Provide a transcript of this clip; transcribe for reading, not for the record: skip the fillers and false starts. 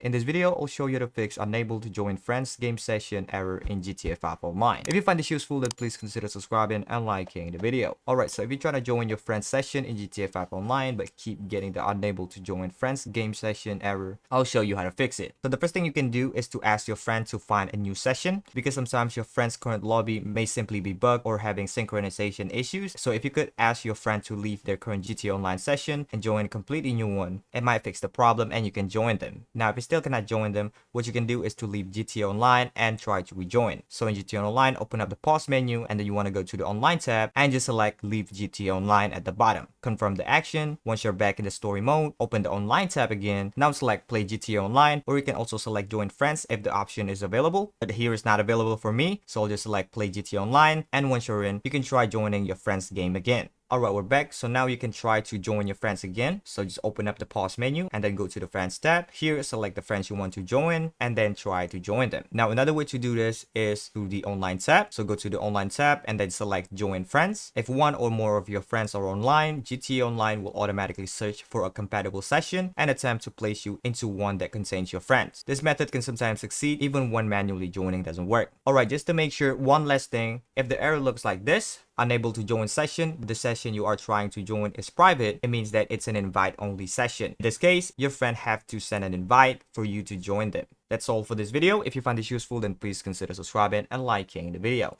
In this video, I'll show you how to fix unable to join friends game session error in GTA 5 Online. If you find this useful, then please consider subscribing and liking the video. Alright, so if you're trying to join your friend's session in GTA 5 Online but keep getting the unable to join friends game session error, I'll show you how to fix it. So the first thing you can do is to ask your friend to find a new session, because sometimes your friend's current lobby may simply be bugged or having synchronization issues. So if you could ask your friend to leave their current GTA Online session and join a completely new one, it might fix the problem and you can join them. Now, if you still cannot join them, what you can do is to leave GTA Online and try to rejoin. So in GTA Online, open up the pause menu and then you want to go to the online tab and just select leave GTA Online at the bottom. Confirm the action. Once you're back in the story mode, open the online tab again. Now select play GTA Online, or you can also select join friends if the option is available. But here is not available for me, so I'll just select play GTA Online, and once you're in, you can try joining your friend's game again. Alright, we're back. So now you can try to join your friends again. So just open up the pause menu and then go to the friends tab. Here, select the friends you want to join and then try to join them. Now, another way to do this is through the online tab. So go to the online tab and then select join friends. If one or more of your friends are online, GTA Online will automatically search for a compatible session and attempt to place you into one that contains your friends. This method can sometimes succeed even when manually joining doesn't work. Alright, just to make sure, one last thing. If the error looks like this, unable to join session, the session you are trying to join is private, it means that it's an invite only session. In this case, your friend have to send an invite for you to join them. That's all for this video. If you find this useful, then please consider subscribing and liking the video.